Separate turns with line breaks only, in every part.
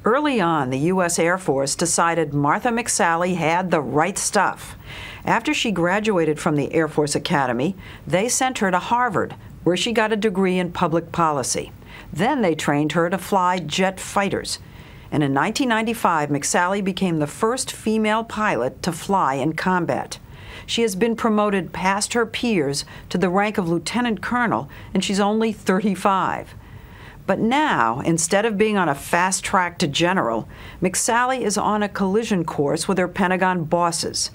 Early on, the U.S. Air Force decided Martha McSally had the right stuff. After she graduated from the Air Force Academy, they sent her to Harvard, where she got a degree in public policy. Then they trained her to fly jet fighters. And in 1995, McSally became the first female pilot to fly in combat. She has been promoted past her peers to the rank of lieutenant colonel, and she's only 35. But now, instead of being on a fast track to general, McSally is on a collision course with her Pentagon bosses.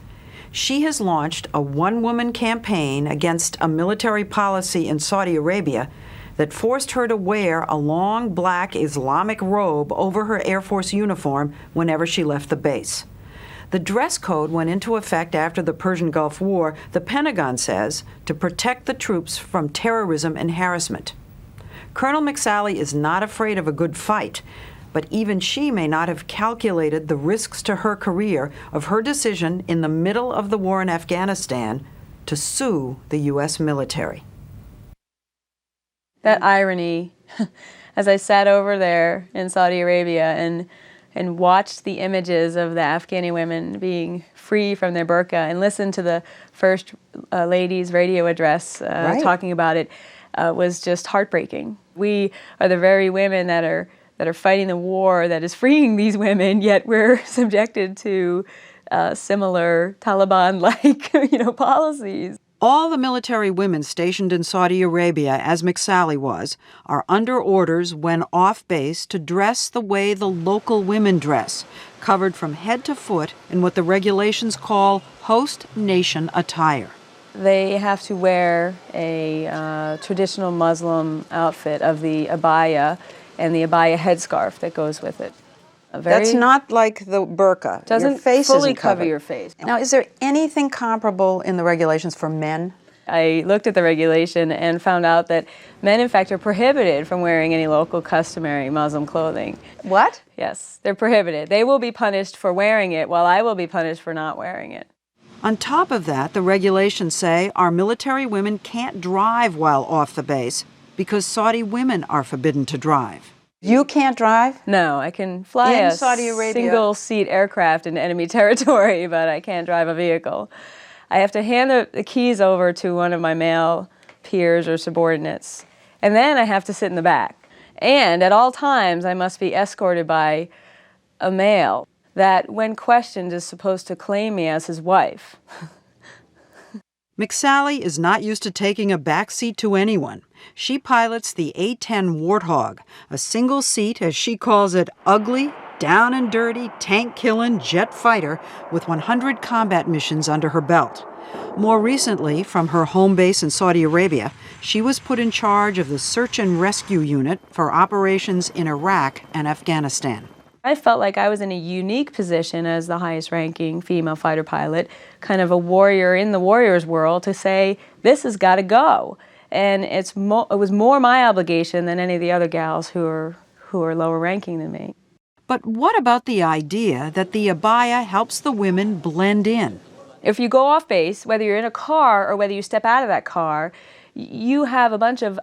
She has launched a one-woman campaign against a military policy in Saudi Arabia that forced her to wear a long black Islamic robe over her Air Force uniform whenever she left the base. The dress code went into effect after the Persian Gulf War, the Pentagon says, to protect the troops from terrorism and harassment. Colonel McSally is not afraid of a good fight, but even she may not have calculated the risks to her career of her decision in the middle of the war in Afghanistan to sue the U.S. military.
That irony, as I sat over there in Saudi Arabia and watched the images of the Afghani women being free from their burqa and listened to the First Lady's radio address talking about it, was just heartbreaking. We are the very women that are fighting the war that is freeing these women, yet we're subjected to similar Taliban-like, policies.
All the military women stationed in Saudi Arabia, as McSally was, are under orders when off base to dress the way the local women dress, covered from head to foot in what the regulations call host nation attire.
They have to wear a traditional Muslim outfit of the abaya and the abaya headscarf that goes with it.
That's not like the burqa.
Doesn't
your face
fully
isn't
cover
covered.
your face.
Now, is there anything comparable in the regulations for men?
I looked at the regulation and found out that men, in fact, are prohibited from wearing any local customary Muslim clothing.
What?
Yes, they're prohibited. They will be punished for wearing it, while I will be punished for not wearing it.
On top of that, the regulations say our military women can't drive while off the base because Saudi women are forbidden to drive. You can't drive?
No, I can fly
in
a
Saudi Arabia.
Single-seat aircraft into enemy territory, but I can't drive a vehicle. I have to hand the keys over to one of my male peers or subordinates, and then I have to sit in the back. And at all times, I must be escorted by a male that, when questioned, is supposed to claim me as his wife.
McSally is not used to taking a back seat to anyone. She pilots the A-10 Warthog, a single seat, as she calls it, ugly, down and dirty, tank-killing jet fighter with 100 combat missions under her belt. More recently, from her home base in Saudi Arabia, she was put in charge of the Search and Rescue Unit for operations in Iraq and Afghanistan.
I felt like I was in a unique position as the highest-ranking female fighter pilot, kind of a warrior in the warrior's world, to say, this has got to go. And it was more my obligation than any of the other gals who are lower ranking than me.
But what about the idea that the abaya helps the women blend in?
If you go off base, whether you're in a car or whether you step out of that car, you have a bunch of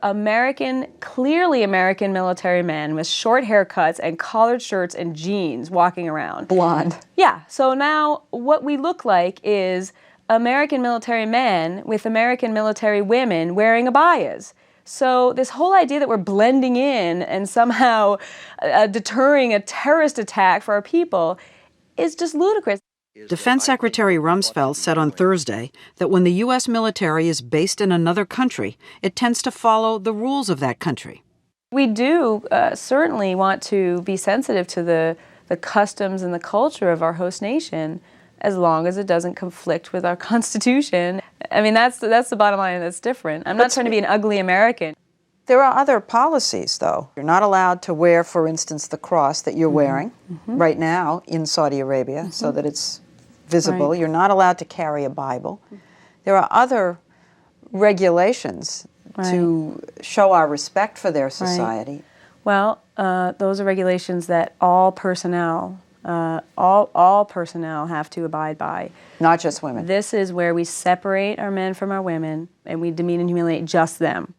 clearly American military men with short haircuts and collared shirts and jeans walking around.
Blonde.
Yeah, so now what we look like is American military men with American military women wearing abayas. So this whole idea that we're blending in and somehow deterring a terrorist attack for our people is just ludicrous.
Defense Secretary Rumsfeld said on Thursday that when the U.S. military is based in another country, it tends to follow the rules of that country.
We do certainly want to be sensitive to the customs and the culture of our host nation, as long as it doesn't conflict with our Constitution. I mean, that's the bottom line that's different. I'm not trying to be an ugly American.
There are other policies, though. You're not allowed to wear, for instance, the cross that you're wearing right now in Saudi Arabia so that it's visible. Right. You're not allowed to carry a Bible. There are other regulations to show our respect for their society.
Right. Well, those are regulations that all personnel have to abide by.
Not just women.
This is where we separate our men from our women, and we demean and humiliate just them.